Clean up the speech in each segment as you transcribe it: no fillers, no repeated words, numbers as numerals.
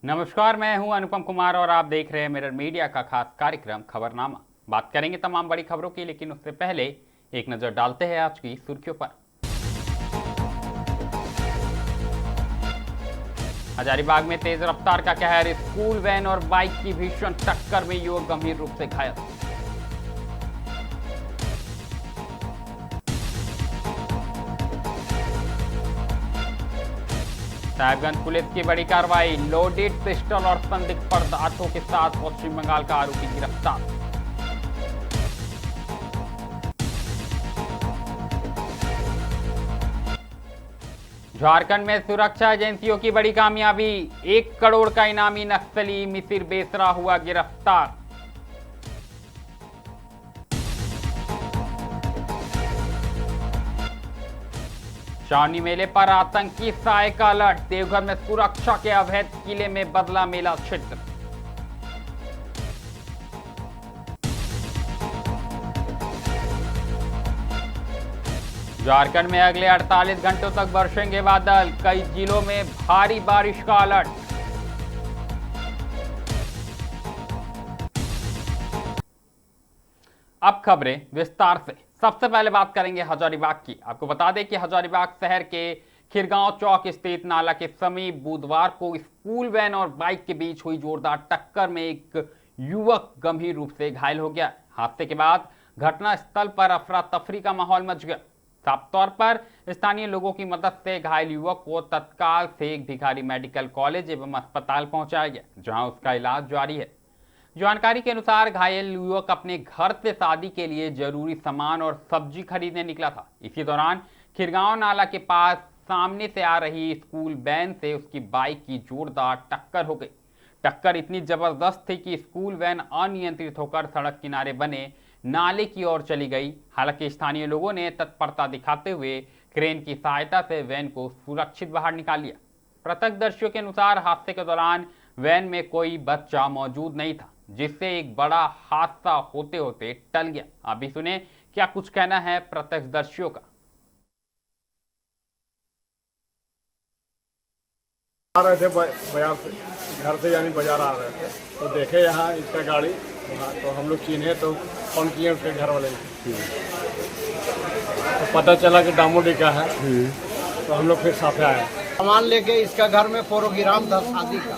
नमस्कार, मैं हूं अनुपम कुमार और आप देख रहे हैं मिरर मीडिया का खास कार्यक्रम खबरनामा। बात करेंगे तमाम बड़ी खबरों की, लेकिन उससे पहले एक नजर डालते हैं आज की सुर्खियों पर। हजारीबाग में तेज रफ्तार का कहर, स्कूल वैन और बाइक की भीषण टक्कर में युवक गंभीर रूप से घायल। साहिबगंज पुलिस की बड़ी कार्रवाई, लोडेड पिस्टल और संदिग्ध पदार्थों के साथ पश्चिम बंगाल का आरोपी गिरफ्तार। झारखंड में सुरक्षा एजेंसियों की बड़ी कामयाबी, 1 करोड़ का इनामी नक्सली मिसिर बेसरा हुआ गिरफ्तार। शावनी मेले पर आतंकी साए का अलर्ट, देवघर में सुरक्षा के अवैध किले में बदला मेला क्षेत्र। झारखंड में अगले 48 घंटों तक बरसेंगे बादल, कई जिलों में भारी बारिश का अलर्ट। अब खबरें विस्तार से। सबसे पहले बात करेंगे हजारीबाग की। आपको बता दें कि हजारीबाग शहर के खिरगांव चौक स्थित नाला के समीप बुधवार को स्कूल वैन और बाइक के बीच हुई जोरदार टक्कर में एक युवक गंभीर रूप से घायल हो गया। हादसे के बाद घटनास्थल पर अफरा तफरी का माहौल मच गया। साफ तौर पर स्थानीय लोगों की मदद से घायल युवक को तत्काल से एक भिखारी मेडिकल कॉलेज एवं अस्पताल पहुंचाया गया, जहां उसका इलाज जारी है। जानकारी के अनुसार घायल युवक अपने घर से शादी के लिए जरूरी सामान और सब्जी खरीदने निकला था। इसी दौरान खिरगांव नाला के पास सामने से आ रही स्कूल वैन से उसकी बाइक की जोरदार टक्कर हो गई। टक्कर इतनी जबरदस्त थी कि स्कूल वैन अनियंत्रित होकर सड़क किनारे बने नाले की ओर चली गई। हालांकि स्थानीय लोगों ने तत्परता दिखाते हुए क्रेन की सहायता से वैन को सुरक्षित बाहर निकाल लिया। प्रत्यक्षदर्शियों के अनुसार हादसे के दौरान वैन में कोई बच्चा मौजूद नहीं था, जिससे एक बड़ा हादसा होते होते टल गया। अभी सुने क्या कुछ कहना है प्रत्यक्षदर्शियों का। आ रहे थे बाजार से, घर से यानी बाजार आ रहे थे तो देखे यहाँ इसका गाड़ी, तो हम लोग चिन्हे तो फोन किए उसके घर वाले तो पता चला कि दामोडी का है। तो हम लोग फिर साथ आए, सामान लेके इसका घर में प्रोग्राम था शादी का,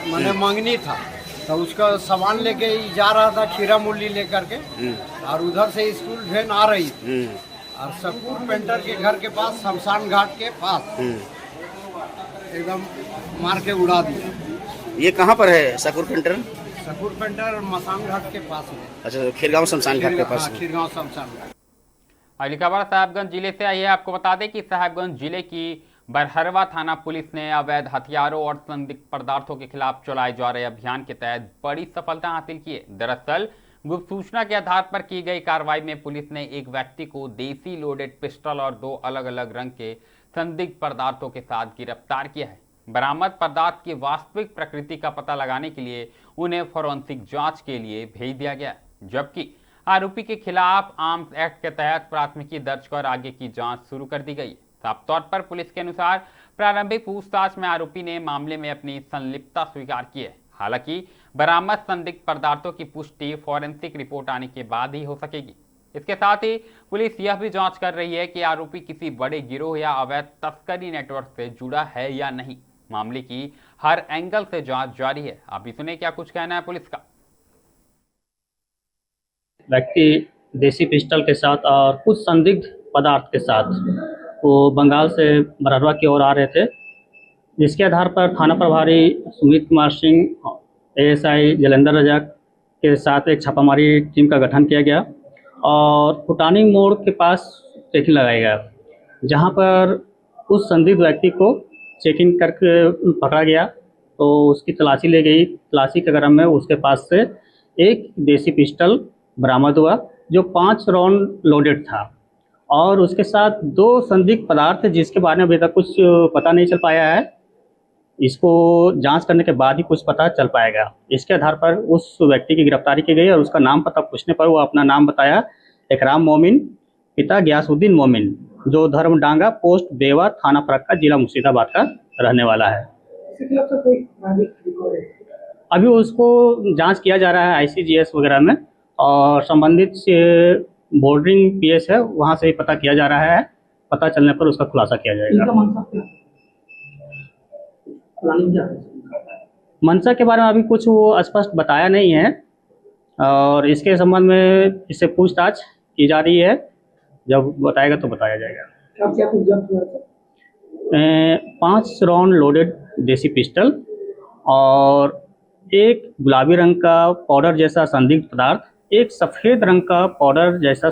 मैंने मंगनी था, तो उसका सामान लेके ही जा रहा था खीरा मूली लेकर के, और उधर से स्कूल वैन आ रही थी और सकूर पेंटर के घर के पास शमशान घाट के पास एकदम मार के उड़ा दिया। ये कहाँ पर है सकूर पेंटर? सकूर पेंटर मसान घाट के पास में। अच्छा, खिरगांव शमशान घाट के पास। खीरगांव शमशान घाट। अगली खबर साहिबगंज जिले से आई है। आपको बता दें कि साहिबगंज जिले की बरहरवा थाना पुलिस ने अवैध हथियारों और संदिग्ध पदार्थों के खिलाफ चलाए जा रहे अभियान के तहत बड़ी सफलता हासिल की है। दरअसल गुप्त सूचना के आधार पर की गई कार्रवाई में पुलिस ने एक व्यक्ति को देसी लोडेड पिस्टल और 2 अलग अलग रंग के संदिग्ध पदार्थों के साथ गिरफ्तार किया है। बरामद पदार्थ की वास्तविक प्रकृति का पता लगाने के लिए उन्हें फोरेंसिक जांच के लिए भेज दिया गया, जबकि आरोपी के खिलाफ आर्म्स एक्ट के तहत प्राथमिकी दर्ज कर आगे की जांच शुरू कर दी गई है। साफ तौर पर पुलिस के अनुसार प्रारंभिक पूछताछ में आरोपी ने मामले में अपनी संलिप्तता स्वीकार की है। हालांकि बरामद संदिग्ध पदार्थों की पुष्टि फोरेंसिक रिपोर्ट आने के बाद ही हो सकेगी। इसके साथ ही पुलिस यह भी जांच कर रही है कि आरोपी किसी बड़े गिरोह या अवैध तस्करी नेटवर्क से जुड़ा है या नहीं। मामले की हर एंगल से जांच जारी है। अभी सुने क्या कुछ कहना है पुलिस का। व्यक्ति देसी पिस्टल के साथ और कुछ संदिग्ध पदार्थ के साथ वो बंगाल से बरहरवा की ओर आ रहे थे, जिसके आधार पर थाना प्रभारी सुमित कुमार सिंह, एएसआई जलेंद्र रजक के साथ एक छापामारी टीम का गठन किया गया और फुटानी मोड़ के पास चेकिंग लगाया गया, जहां पर उस संदिग्ध व्यक्ति को चेकिंग करके पकड़ा गया। तो उसकी तलाशी ली गई। तलाशी के क्रम में उसके पास से एक देसी पिस्टल बरामद हुआ जो 5 राउंड लोडेड था और उसके साथ 2 संदिग्ध पदार्थ जिसके बारे में अभी तक कुछ पता नहीं चल पाया है। इसको जांच करने के बाद ही कुछ पता चल पाएगा। इसके आधार पर उस व्यक्ति की गिरफ्तारी की गई और उसका नाम पता पूछने पर वो अपना नाम बताया, इकराम मोमिन, पिता गयासुद्दीन मोमिन, जो धर्मडांगा पोस्ट बेवा थाना फरक्का जिला मुर्शिदाबाद का रहने वाला है। अभी उसको जांच किया जा रहा है आईसीजीएस वगैरह में, और संबंधित बॉर्डरिंग पीएस है वहाँ से ही पता किया जा रहा है। पता चलने पर उसका खुलासा किया जाएगा। मंशा के बारे में अभी कुछ वो स्पष्ट बताया नहीं है, और इसके संबंध में इससे पूछताछ की जा रही है। जब बताएगा तो बताया जाएगा। 5 राउंड लोडेड देसी पिस्टल और एक गुलाबी रंग का पाउडर जैसा संदिग्ध पदार्थ, एक सफेद रंग का पाउडर जैसा।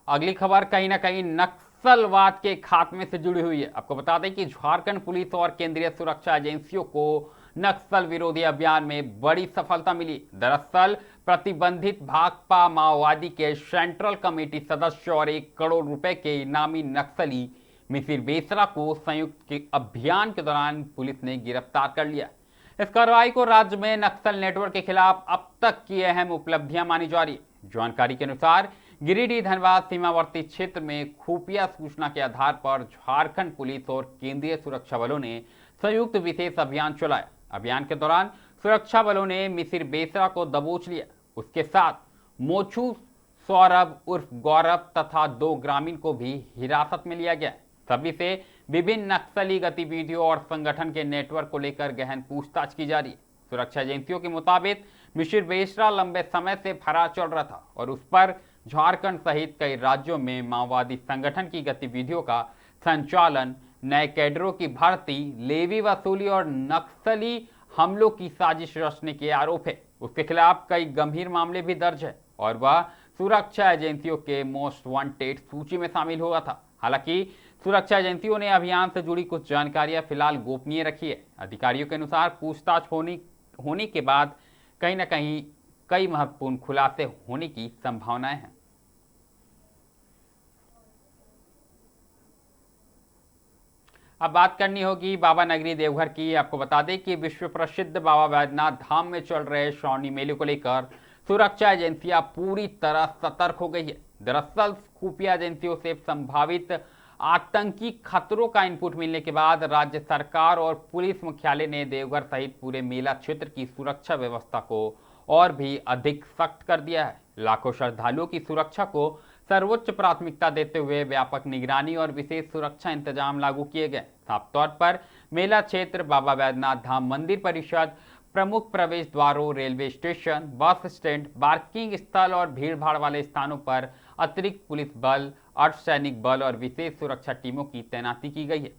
अगली खबर कहीं ना कहीं नक्सलवाद के खात्मे से जुड़ी हुई है। आपको बता दें कि झारखंड पुलिस और केंद्रीय सुरक्षा एजेंसियों को नक्सल विरोधी अभियान में बड़ी सफलता मिली। दरअसल प्रतिबंधित भाकपा माओवादी के सेंट्रल कमेटी सदस्य और 1 करोड़ रुपए के इनामी नक्सली मिसिर बेसरा को संयुक्त के अभियान के दौरान पुलिस ने गिरफ्तार कर लिया। इस कार्रवाई को राज्य में नक्सल नेटवर्क के खिलाफ अब तक की अहम उपलब्धियां मानी जा रही है। जानकारी के अनुसार गिरिडीह धनबाद सीमावर्ती क्षेत्र में खुफिया सूचना के आधार पर झारखंड पुलिस और केंद्रीय सुरक्षा बलों ने संयुक्त विशेष अभियान चलाया। अभियान के दौरान सुरक्षा बलों ने मिसिर बेसरा को दबोच लिया। उसके साथ मोचू सौरभ उर्फ गौरव तथा 2 ग्रामीण को भी हिरासत में लिया गया। सभी से विभिन्न नक्सली गतिविधियों और संगठन के नेटवर्क को लेकर गहन पूछताछ की जा रही है। सुरक्षा एजेंसियों के मुताबिक मिसिर बेसरा लंबे समय से फरार चल रहा था और उस पर झारखंड सहित कई राज्यों में माओवादी संगठन की गतिविधियों का संचालन, नए कैडरों की भर्ती, लेवी वसूली और नक्सली हमलों की साजिश रचने के आरोप है। उसके खिलाफ कई गंभीर मामले भी दर्ज है और वह सुरक्षा एजेंसियों के मोस्ट वांटेड सूची में शामिल हुआ था। हालांकि सुरक्षा एजेंसियों ने अभियान से जुड़ी कुछ जानकारियां फिलहाल गोपनीय रखी है। अधिकारियों के अनुसार पूछताछ होने के बाद कहीं न कहीं कई महत्वपूर्ण खुलासे होने की संभावनाएं हैं। अब बात करनी होगी बाबा नगरी देवघर की। आपको बता दें कि विश्व प्रसिद्ध बाबा बैद्यनाथ धाम में चल रहे श्रावणी मेले को लेकर सुरक्षा एजेंसियां पूरी तरह सतर्क हो गई है। दरअसल खुफिया एजेंसियों से संभावित आतंकी खतरों का इनपुट मिलने के बाद राज्य सरकार और पुलिस मुख्यालय ने देवघर सहित पूरे मेला क्षेत्र की सुरक्षा व्यवस्था को और भी अधिक सख्त कर दिया है। लाखों श्रद्धालुओं की सुरक्षा को सर्वोच्च प्राथमिकता देते हुए व्यापक निगरानी और विशेष सुरक्षा इंतजाम लागू किए गए। साफ तौर पर मेला क्षेत्र, बाबा बैद्यनाथ धाम मंदिर परिषद, प्रमुख प्रवेश द्वारों, railway station, bus stand, parking स्थल और भीड़भाड़ वाले स्थानों पर अतिरिक्त पुलिस बल, अर्धसैनिक बल और विशेष सुरक्षा टीमों की तैनाती की गई है।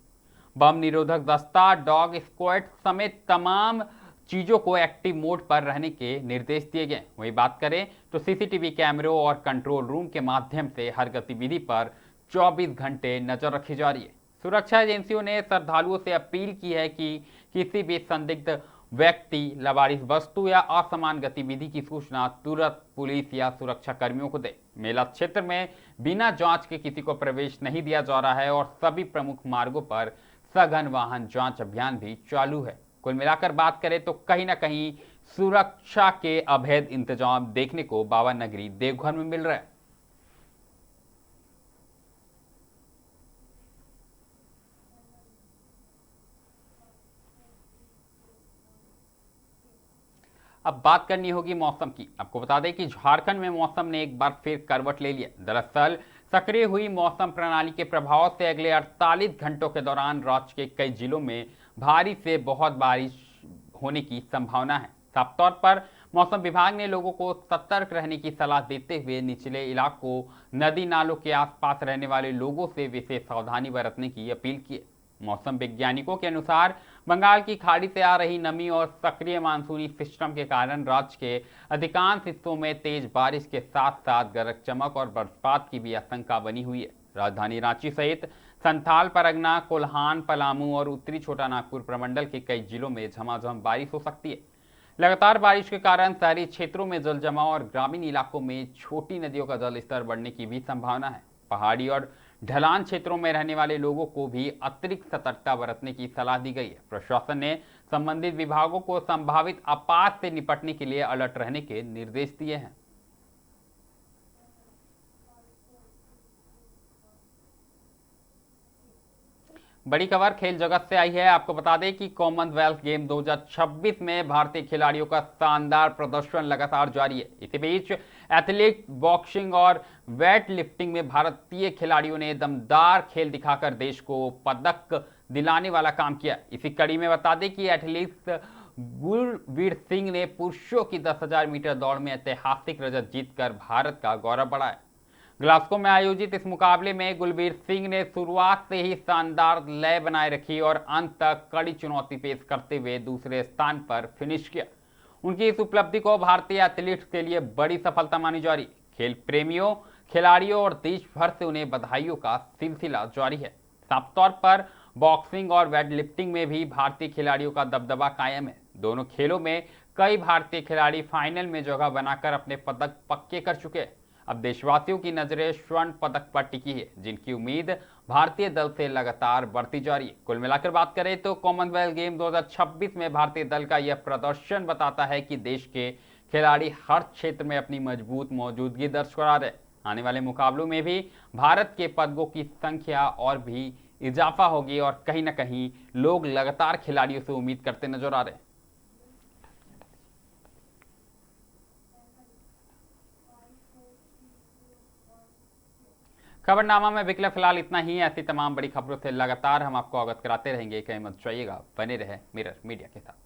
बम निरोधक दस्ता, डॉग स्क्वाड समेत तमाम चीजों को एक्टिव मोड पर रहने के निर्देश दिए गए। वहीं बात करें तो सीसीटीवी कैमरों और कंट्रोल रूम के माध्यम से हर गतिविधि पर 24 घंटे नजर रखी जा रही है। सुरक्षा एजेंसियों ने श्रद्धालुओं से अपील की है कि किसी भी संदिग्ध व्यक्ति, लावारिस वस्तु या असमान गतिविधि की सूचना तुरंत पुलिस या सुरक्षा कर्मियों को दे। मेला क्षेत्र में बिना जांच के किसी को प्रवेश नहीं दिया जा रहा है और सभी प्रमुख मार्गों पर सघन वाहन जांच अभियान भी चालू है। कुल मिलाकर बात करें तो कहीं ना कहीं सुरक्षा के अभेद इंतजाम देखने को बाबा नगरी देवघर में मिल रहा है। अब बात करनी होगी मौसम की। आपको बता दें कि झारखंड में मौसम ने एक बार फिर करवट ले लिया। दरअसल सक्रिय हुई मौसम प्रणाली के प्रभाव से अगले 48 घंटों के दौरान राज्य के कई जिलों में भारी से बहुत बारिश होने की संभावना है। साफ तौर पर मौसम विभाग ने लोगों को सतर्क रहने की सलाह देते हुए निचले इलाकों, नदी नालों के आसपास रहने वाले लोगों से विशेष सावधानी बरतने की अपील की है। मौसम वैज्ञानिकों के अनुसार बंगाल की खाड़ी से आ रही नमी और सक्रिय मानसूनी सिस्टम के कारण राज्य के अधिकांश हिस्सों में तेज बारिश के साथ साथ गरज चमक और बरसात की भी आशंका बनी हुई है। राजधानी रांची सहित संथाल परगना, कोल्हान, पलामू और उत्तरी छोटा नागपुर प्रमंडल के कई जिलों में झमाझम बारिश हो सकती है। लगातार बारिश के कारण शहरी क्षेत्रों में जल जमाव और ग्रामीण इलाकों में छोटी नदियों का जल स्तर बढ़ने की भी संभावना है। पहाड़ी और ढलान क्षेत्रों में रहने वाले लोगों को भी अतिरिक्त सतर्कता बरतने की सलाह दी गई है। प्रशासन ने संबंधित विभागों को संभावित आपात से निपटने के लिए अलर्ट रहने के निर्देश दिए हैं। बड़ी खबर खेल जगत से आई है। आपको बता दें कि कॉमनवेल्थ गेम 2026 में भारतीय खिलाड़ियों का शानदार प्रदर्शन लगातार जारी है। इसी बीच एथलीट, बॉक्सिंग और वेट लिफ्टिंग में भारतीय खिलाड़ियों ने दमदार खेल दिखाकर देश को पदक दिलाने वाला काम किया। इसी कड़ी में बता दें कि एथलीट गुरवीर सिंह ने पुरुषों की 10,000 मीटर दौड़ में ऐतिहासिक रजत जीतकर भारत का गौरव बढ़ाया। ग्लासगो में आयोजित इस मुकाबले में गुरवीर सिंह ने शुरुआत से ही शानदार लय बनाए रखी और अंत तक कड़ी चुनौती पेश करते हुए दूसरे स्थान पर फिनिश किया। उनकी इस उपलब्धि को भारतीय एथलीट्स के लिए बड़ी सफलता मानी जा रही। खेल प्रेमियों, खिलाड़ियों और देश भर से उन्हें बधाइयों का सिलसिला जारी है। साफ तौर पर बॉक्सिंग और वेट लिफ्टिंग में भी भारतीय खिलाड़ियों का दबदबा कायम है। दोनों खेलों में कई भारतीय खिलाड़ी फाइनल में जगह बनाकर अपने पदक पक्के कर चुके हैं। अब देशवासियों की नजरें स्वर्ण पदक पर टिकी है, जिनकी उम्मीद भारतीय दल से लगातार बढ़ती जा रही है। कुल मिलाकर बात करें तो कॉमनवेल्थ गेम 2026 में भारतीय दल का यह प्रदर्शन बताता है कि देश के खिलाड़ी हर क्षेत्र में अपनी मजबूत मौजूदगी दर्ज करा रहे। आने वाले मुकाबलों में भी भारत के पदकों की संख्या और भी इजाफा होगी और कहीं ना कहीं लोग लगातार खिलाड़ियों से उम्मीद करते नजर आ रहे हैं। खबरनामा में विकल्प फिलहाल इतना ही। ऐसी तमाम बड़ी खबरों से लगातार हम आपको अवगत कराते रहेंगे। कहीं मत जाइएगा, बने रहे मिरर मीडिया के साथ।